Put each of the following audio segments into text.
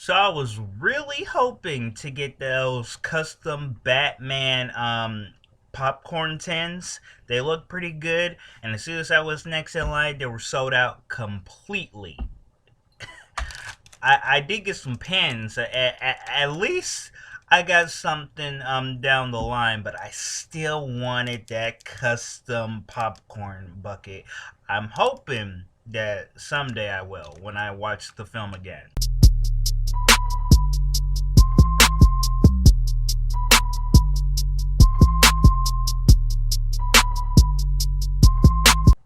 So I was really hoping to get those custom Batman popcorn tins. They look pretty good, and as soon as I was next in line, they were sold out completely. I did get some pens. At least I got something down the line, but I still wanted that custom popcorn bucket. I'm hoping that someday I will when I watch the film again.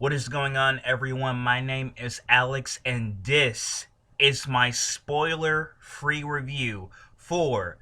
What is going on, everyone? My name is Alex, and this is my spoiler free review for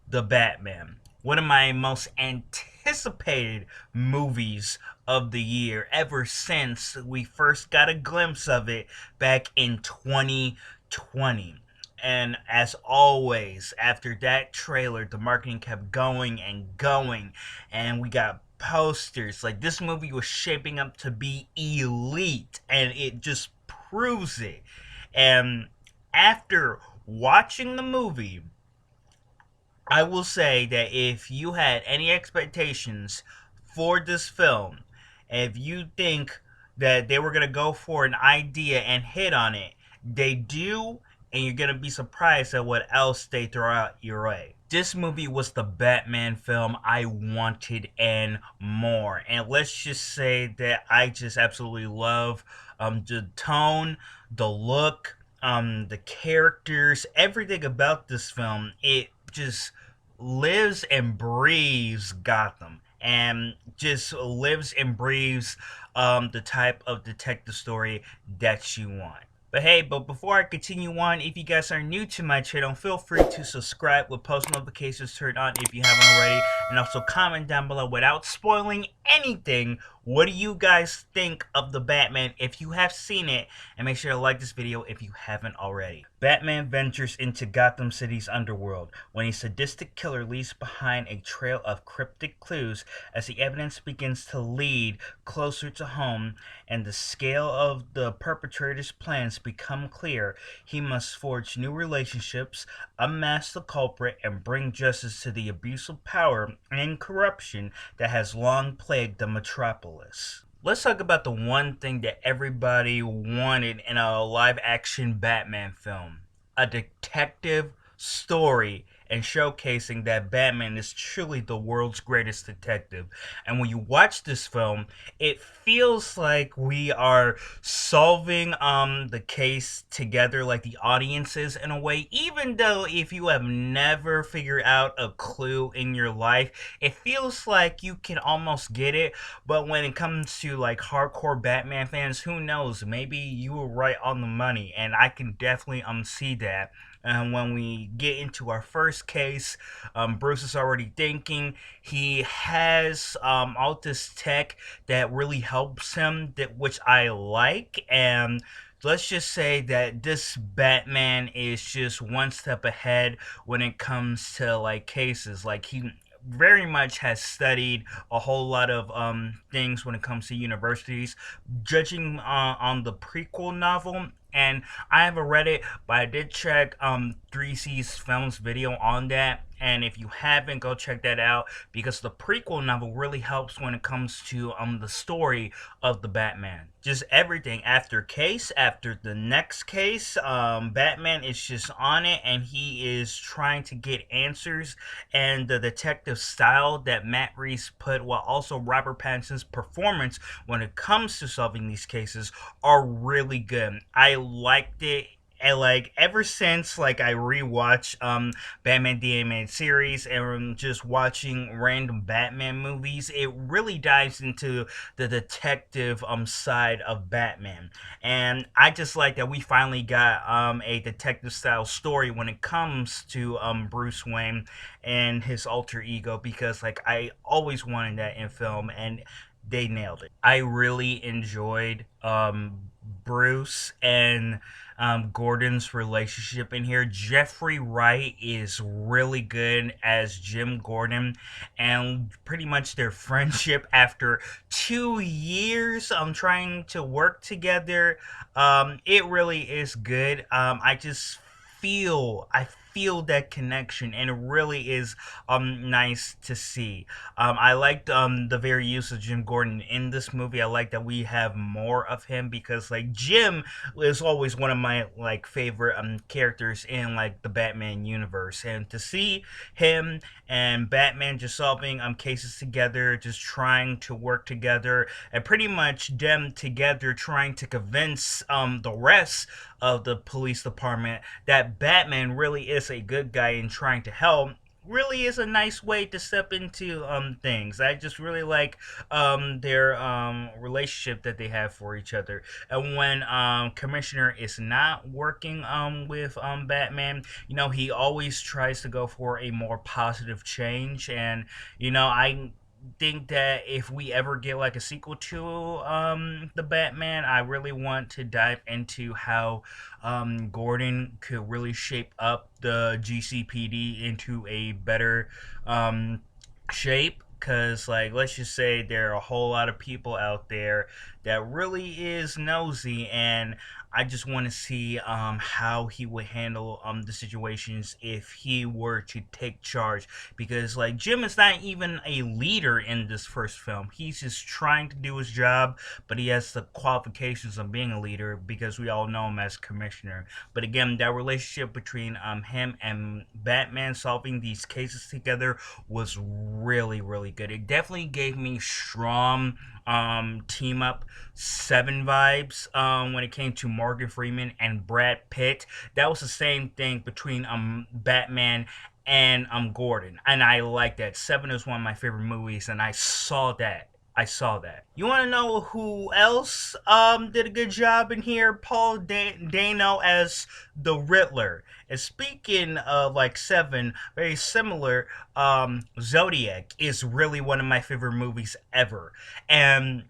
The Batman. One of my most anticipated movies of the year ever since we first got a glimpse of it back in 2020. And as always, after that trailer, the marketing kept going and going, and we got posters. Like, this movie was shaping up to be elite, and it just proves it. And after watching the movie, I will say that if you had any expectations for this film, if you think that they were going to go for an idea and hit on it, they do, and you're going to be surprised at what else they throw out your way. This movie was the Batman film I wanted and more. And let's just say that I just absolutely love the tone, the look, the characters, everything about this film. It just lives and breathes Gotham, and just lives and breathes the type of detective story that you want. But hey, before I continue on, if you guys are new to my channel, feel free to subscribe with post notifications turned on if you haven't already, and also comment down below without spoiling anything. What do you guys think of the Batman if you have seen it? And make sure to like this video if you haven't already. Batman ventures into Gotham City's underworld when a sadistic killer leaves behind a trail of cryptic clues. As the evidence begins to lead closer to home and the scale of the perpetrator's plans become clear, he must forge new relationships, unmask the culprit, and bring justice to the abuse of power and corruption that has long plagued the metropolis. Let's talk about the one thing that everybody wanted in a live action Batman film: a detective story, and showcasing that Batman is truly the world's greatest detective. And when you watch this film, it feels like we are solving the case together, like the audiences, in a way. Even though if you have never figured out a clue in your life, it feels like you can almost get it. But when it comes to like hardcore Batman fans, who knows, maybe you were right on the money, and I can definitely see that. And when we get into our first case, Bruce is already thinking. He has all this tech that really helps him, that which I like. And let's just say that this Batman is just one step ahead when it comes to like cases. Like, he very much has studied a whole lot of things when it comes to universities. Judging on the prequel novel, and I haven't read it, but I did check 3C's Films video on that. And if you haven't, go check that out, because the prequel novel really helps when it comes to the story of the Batman. Just everything after case, after the next case, Batman is just on it, and he is trying to get answers. And the detective style that Matt Reeves put, while also Robert Pattinson's performance when it comes to solving these cases, are really good. I liked it. And like, ever since like I rewatched Batman the Animated Series and just watching random Batman movies, it really dives into the detective side of Batman. And I just like that we finally got a detective style story when it comes to Bruce Wayne and his alter ego, because like I always wanted that in film, and they nailed it. I really enjoyed Bruce and Gordon's relationship in here. Jeffrey Wright is really good as Jim Gordon, and pretty much their friendship after 2 years trying to work together, it really is good. I just feel that connection, and it really is nice to see. I liked the very use of Jim Gordon in this movie. I like that we have more of him, because like Jim is always one of my like favorite characters in like the Batman universe, and to see him and Batman just solving cases together, just trying to work together, and pretty much them together trying to convince the rest of the police department that Batman really is a good guy and trying to help, really is a nice way to step into things. I just really like their relationship that they have for each other. And when Commissioner is not working with Batman, he always tries to go for a more positive change. And I think that if we ever get like a sequel to the Batman, I really want to dive into how Gordon could really shape up the GCPD into a better shape. Because, like, let's just say there are a whole lot of people out there that really is nosy, and I just want to see how he would handle the situations if he were to take charge. Because, like, Jim is not even a leader in this first film. He's just trying to do his job, but he has the qualifications of being a leader because we all know him as Commissioner. But again, that relationship between him and Batman solving these cases together was really, really good. It definitely gave me strong team up seven vibes when it came to Morgan Freeman and Brad Pitt. That was the same thing between Batman and Gordon, and I like that. Seven is one of my favorite movies, and I saw that. I saw that. You want to know who else did a good job in here? Dano as the Riddler. And speaking of like Seven, very similar, Zodiac is really one of my favorite movies ever. And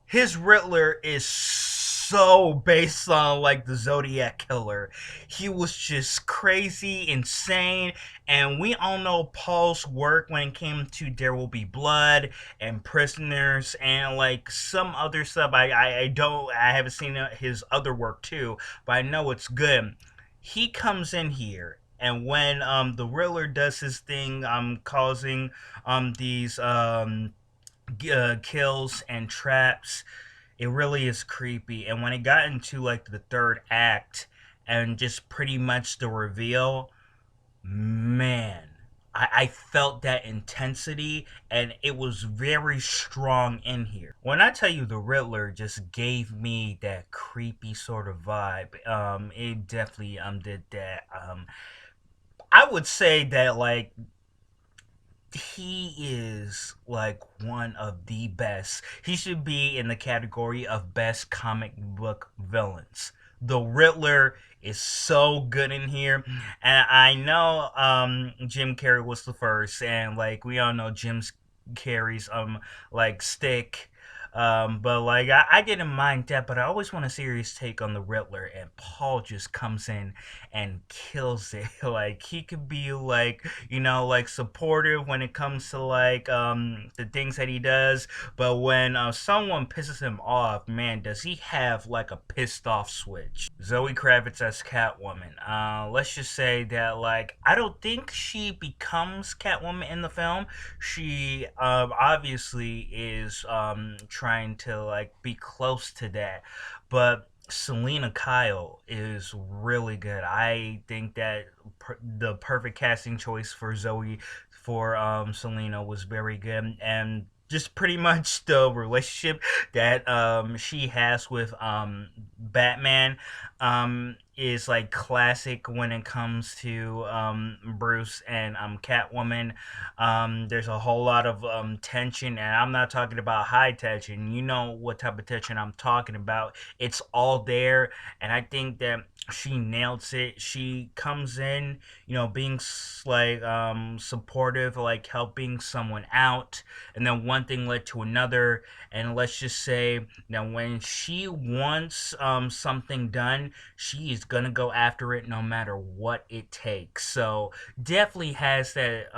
his Riddler is so based on like the Zodiac killer. He was just crazy, insane, and we all know Paul's work when it came to There Will Be Blood and Prisoners and like some other stuff. I haven't seen his other work too, but I know it's good. He comes in here. And when the Riddler does his thing, causing these kills and traps, it really is creepy. And when it got into like the third act and just pretty much the reveal, man, I felt that intensity, and it was very strong in here. When I tell you the Riddler just gave me that creepy sort of vibe, it definitely did that. I would say that like he is like one of the best. He should be in the category of best comic book villains. The Riddler is so good in here, and I know Jim Carrey was the first, and like we all know Jim Carrey's like stick. But like I didn't mind that, but I always want a serious take on the Riddler, and Paul just comes in and kills it. Like he could be like like supportive when it comes to like the things that he does, but when someone pisses him off, man, does he have like a pissed off switch. Zoe Kravitz as Catwoman. Let's just say that like I don't think she becomes Catwoman in the film. She obviously is trying to like be close to that, but Selena Kyle is really good. I think that the perfect casting choice for Zoe for Selena was very good, and just pretty much the relationship that she has with Batman is like classic when it comes to Bruce and Catwoman. There's a whole lot of tension, and I'm not talking about high tension. You know what type of tension I'm talking about. It's all there, and I think that she nails it. She comes in, being like supportive, like helping someone out, and then one thing led to another. And let's just say that when she wants something done, she is gonna go after it no matter what it takes. So definitely has that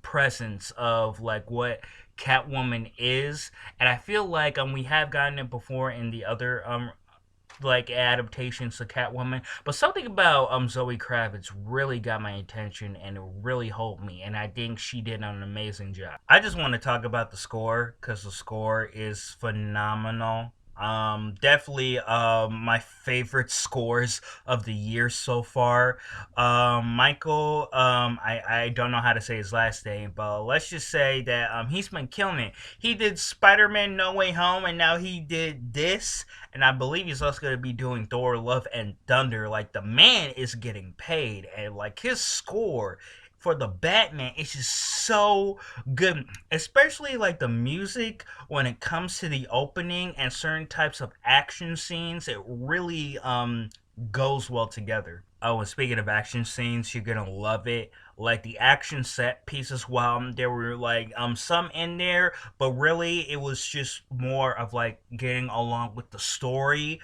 presence of like what Catwoman is, and I feel like we have gotten it before in the other like adaptations to Catwoman, but something about Zoe Kravitz really got my attention and it really hold me, and I think she did an amazing job. I just want to talk about the score because the score is phenomenal. Definitely my favorite scores of the year so far. Michael, I don't know how to say his last name, but let's just say that he's been killing it. He did Spider-Man No Way Home, and now he did this, and I believe he's also going to be doing Thor Love and Thunder. Like, the man is getting paid, and like his score for the Batman is just so good, especially like the music when it comes to the opening and certain types of action scenes. It really goes well together. Oh, and speaking of action scenes, you're gonna love it. Like the action set pieces, while there were like some in there, but really it was just more of like getting along with the story.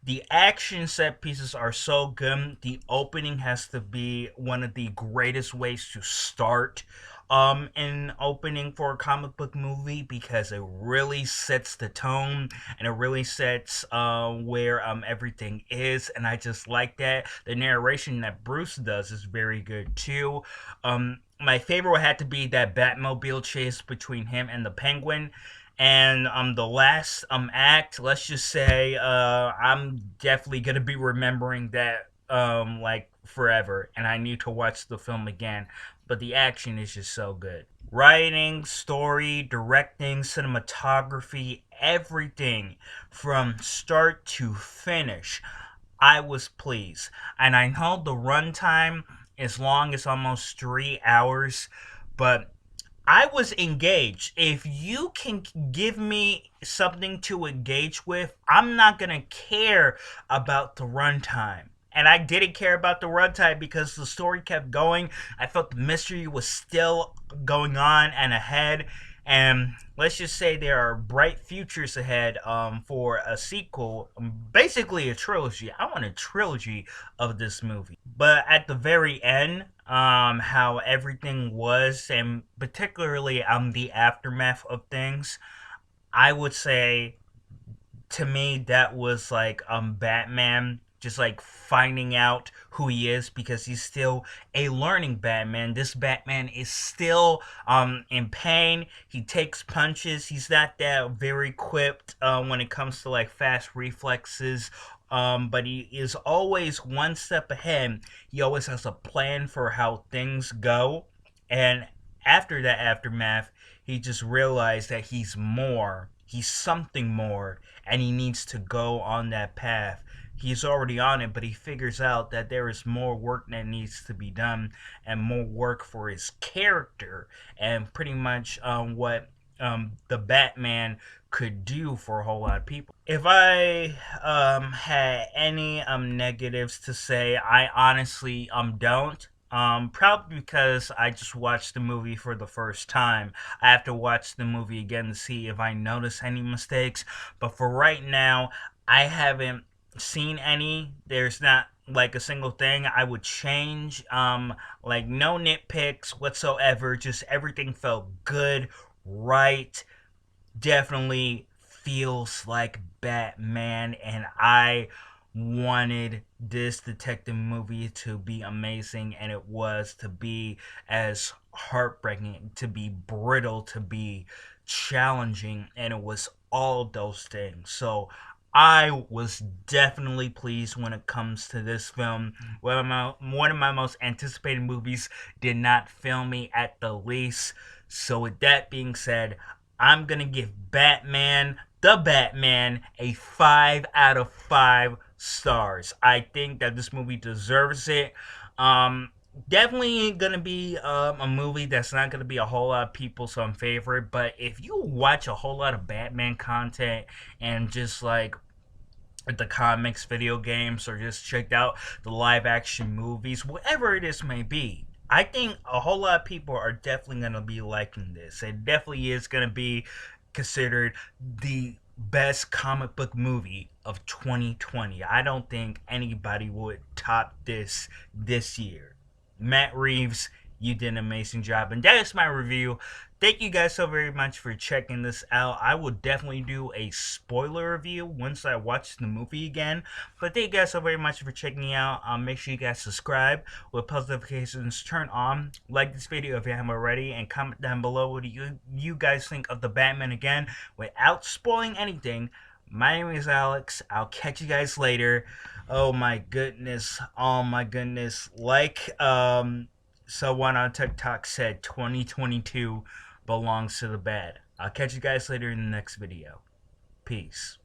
The action set pieces are so good. The opening has to be one of the greatest ways to start an opening for a comic book movie because it really sets the tone and it really sets where everything is, and I just like that. The narration that Bruce does is very good too. My favorite had to be that Batmobile chase between him and the Penguin. And the last act, let's just say, I'm definitely gonna be remembering that like forever, and I need to watch the film again. But the action is just so good. Writing, story, directing, cinematography, everything from start to finish. I was pleased. And I know the runtime is long as almost 3 hours, but I was engaged. If you can give me something to engage with, I'm not going to care about the runtime. And I didn't care about the runtime because the story kept going. I felt the mystery was still going on and ahead. And let's just say there are bright futures ahead for a sequel, basically a trilogy. I want a trilogy of this movie. But at the very end, how everything was, and particularly the aftermath of things, I would say to me that was like Batman just like finding out who he is because he's still a learning Batman. This Batman is still in pain. He takes punches. He's not that very equipped when it comes to like fast reflexes. But he is always one step ahead. He always has a plan for how things go. And after that aftermath, he just realized that he's more. He's something more, and he needs to go on that path. He's already on it, but he figures out that there is more work that needs to be done and more work for his character, and pretty much what the Batman could do for a whole lot of people. If I had any negatives to say, I honestly don't. Probably because I just watched the movie for the first time. I have to watch the movie again to see if I notice any mistakes. But for right now, I haven't seen any. There's not like a single thing I would change. Like no nitpicks whatsoever. Just everything felt good, right. Definitely feels like Batman, and I wanted this detective movie to be amazing, and it was, to be as heartbreaking, to be brittle, to be challenging, and it was all those things. So I was definitely pleased when it comes to this film. One of my most anticipated movies did not fail me at the least. So with that being said, I'm gonna give the Batman, a 5 out of 5 stars. I think that this movie deserves it. Definitely gonna be a movie that's not gonna be a whole lot of people's favorite, but if you watch a whole lot of Batman content and just like the comics, video games, or just checked out the live action movies, whatever it is may be, I think a whole lot of people are definitely going to be liking this. It definitely is going to be considered the best comic book movie of 2020. I don't think anybody would top this year. Matt Reeves, You did an amazing job. And that is my review. Thank you guys so very much for checking this out. I will definitely do a spoiler review once I watch the movie again. But thank you guys so very much for checking it out. Make sure you guys subscribe with post notifications turned on. Like this video if you haven't already, and comment down below what you guys think of the Batman again without spoiling anything. My name is Alex. I'll catch you guys later. Oh my goodness. Oh my goodness. Like someone on TikTok said, 2022 belongs to the bad. I'll catch you guys later in the next video. Peace.